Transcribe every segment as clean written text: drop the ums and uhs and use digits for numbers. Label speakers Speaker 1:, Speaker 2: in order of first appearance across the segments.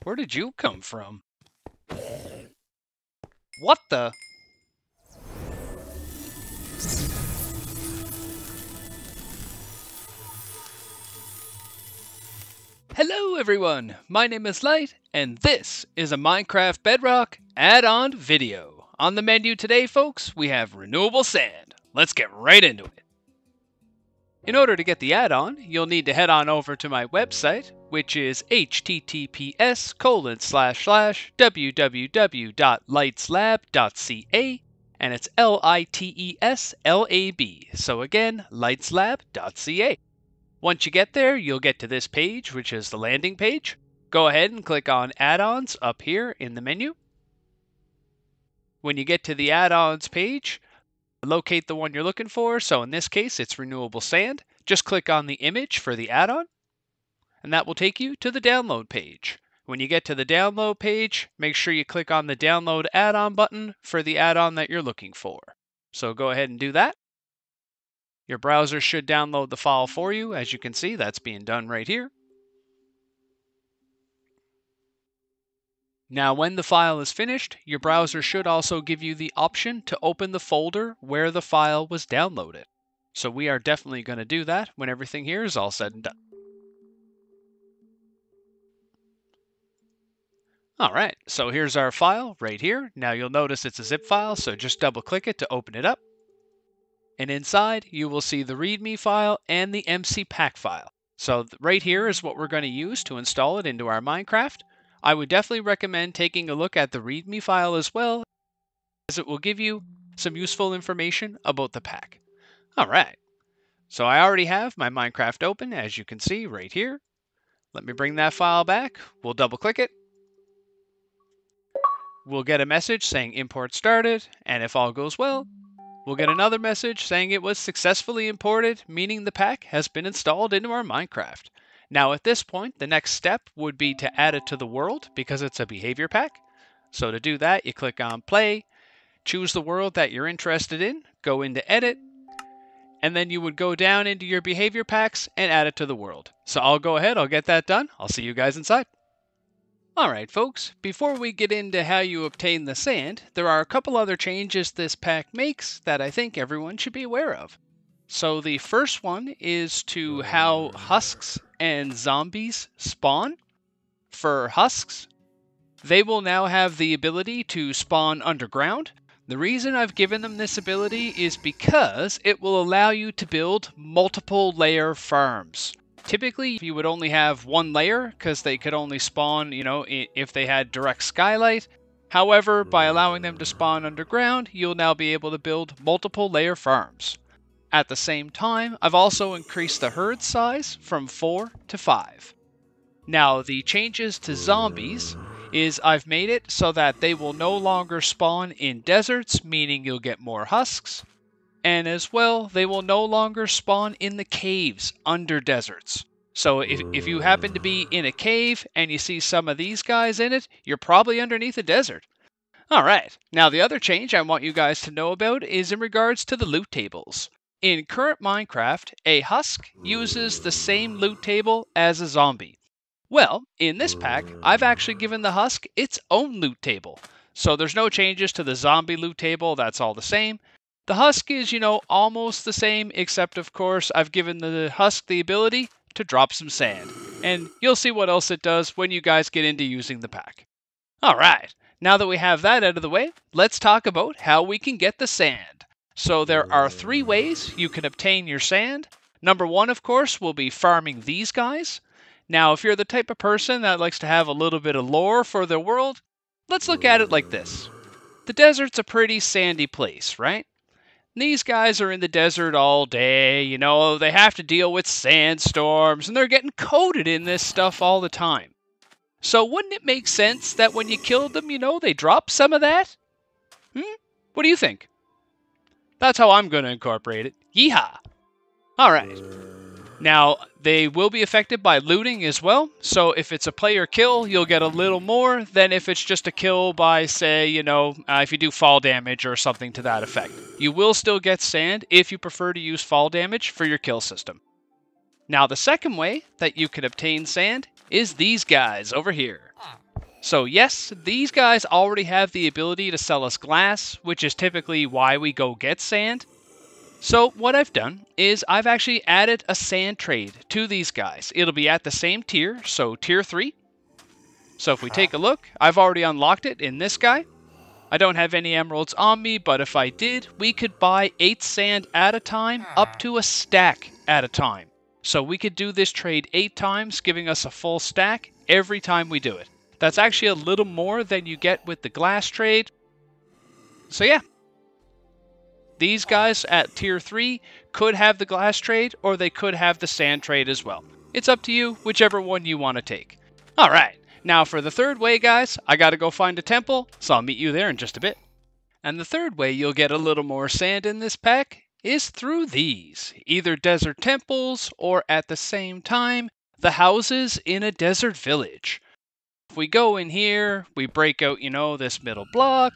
Speaker 1: Where did you come from? What the? Hello everyone, my name is Light, and this is a Minecraft Bedrock Addon video. On the menu today, folks, we have Renewable Sand. Let's get right into it. In order to get the add-on, you'll need to head on over to my website, which is https://www.lightslab.ca, and it's LITESLAB. So again, lightslab.ca. Once you get there, you'll get to this page, which is the landing page. Go ahead and click on Add-ons up here in the menu. When you get to the Add-ons page, locate the one you're looking for. So in this case, it's Renewable Sand. Just click on the image for the add-on, and that will take you to the download page. When you get to the download page, make sure you click on the Download Add-on button for the add-on that you're looking for. So go ahead and do that. Your browser should download the file for you. As you can see, that's being done right here. Now, when the file is finished, your browser should also give you the option to open the folder where the file was downloaded. So we are definitely going to do that when everything here is all said and done. Alright, so here's our file right here. Now you'll notice it's a zip file, so just double click it to open it up. And inside, you will see the README file and the MC pack file. So right here is what we're going to use to install it into our Minecraft. I would definitely recommend taking a look at the README file as well, as it will give you some useful information about the pack. Alright, so I already have my Minecraft open, as you can see right here. Let me bring that file back. We'll double click it. We'll get a message saying import started, and if all goes well, we'll get another message saying it was successfully imported, meaning the pack has been installed into our Minecraft. Now at this point, the next step would be to add it to the world because it's a behavior pack. So to do that, you click on play, choose the world that you're interested in, go into edit, and then you would go down into your behavior packs and add it to the world. So I'll go ahead, I'll get that done. I'll see you guys inside. Alright folks, before we get into how you obtain the sand, there are a couple other changes this pack makes that I think everyone should be aware of. So the first one is to how husks and zombies spawn. For husks, they will now have the ability to spawn underground. The reason I've given them this ability is because it will allow you to build multiple layer farms. Typically, you would only have one layer because they could only spawn, if they had direct skylight. However, by allowing them to spawn underground, you'll now be able to build multiple layer farms. At the same time, I've also increased the herd size from 4 to 5. Now, the changes to zombies is I've made it so that they will no longer spawn in deserts, meaning you'll get more husks. And as well, they will no longer spawn in the caves under deserts. So if you happen to be in a cave and you see some of these guys in it, you're probably underneath a desert. Alright, now the other change I want you guys to know about is in regards to the loot tables. In current Minecraft, a husk uses the same loot table as a zombie. Well, in this pack, I've actually given the husk its own loot table. So there's no changes to the zombie loot table, that's all the same. The husk is, almost the same, except of course I've given the husk the ability to drop some sand. And you'll see what else it does when you guys get into using the pack. Alright, now that we have that out of the way, let's talk about how we can get the sand. So there are 3 ways you can obtain your sand. Number 1, of course, will be farming these guys. Now, if you're the type of person that likes to have a little bit of lore for their world, let's look at it like this. The desert's a pretty sandy place, right? These guys are in the desert all day, they have to deal with sandstorms, and they're getting coated in this stuff all the time. So wouldn't it make sense that when you killed them, they drop some of that? What do you think? That's how I'm going to incorporate it. Yeehaw! Alright. Now, they will be affected by looting as well, so if it's a player kill, you'll get a little more than if it's just a kill by, say, if you do fall damage or something to that effect. You will still get sand if you prefer to use fall damage for your kill system. Now, the second way that you can obtain sand is these guys over here. So yes, these guys already have the ability to sell us glass, which is typically why we go get sand. So what I've done is I've actually added a sand trade to these guys. It'll be at the same tier, so tier 3. So if we take a look, I've already unlocked it in this guy. I don't have any emeralds on me, but if I did, we could buy 8 sand at a time, up to a stack at a time. So we could do this trade 8 times, giving us a full stack every time we do it. That's actually a little more than you get with the glass trade. So yeah, these guys at tier 3 could have the glass trade, or they could have the sand trade as well. It's up to you, whichever one you want to take. Alright, now for the third way, guys, I gotta go find a temple, so I'll meet you there in just a bit. And the third way you'll get a little more sand in this pack is through these, either desert temples, or at the same time, the houses in a desert village. If we go in here, we break out, this middle block.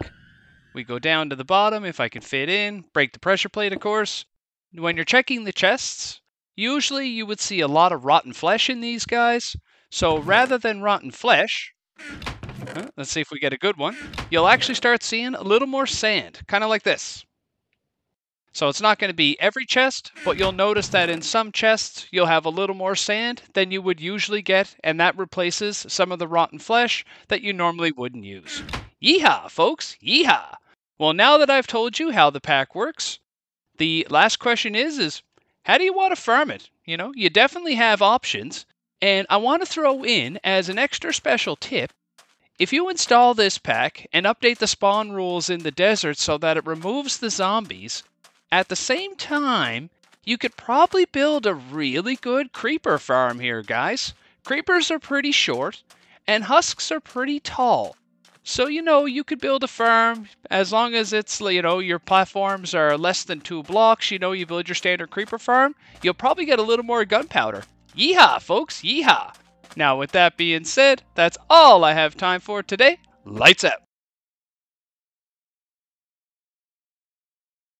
Speaker 1: We go down to the bottom, if I can fit in, break the pressure plate, of course. When you're checking the chests, usually you would see a lot of rotten flesh in these guys. So rather than rotten flesh, let's see if we get a good one, you'll actually start seeing a little more sand, kind of like this. So it's not going to be every chest, but you'll notice that in some chests, you'll have a little more sand than you would usually get, and that replaces some of the rotten flesh that you normally wouldn't use. Yeehaw, folks, yeehaw! Well, now that I've told you how the pack works, the last question is how do you want to farm it? You definitely have options, and I want to throw in, as an extra special tip, if you install this pack and update the spawn rules in the desert so that it removes the zombies, at the same time, you could probably build a really good creeper farm here, guys. Creepers are pretty short, and husks are pretty tall. So, you could build a farm as long as it's, your platforms are less than 2 blocks, you build your standard creeper farm, you'll probably get a little more gunpowder. Yeehaw, folks, yeehaw! Now, with that being said, that's all I have time for today. Lights out!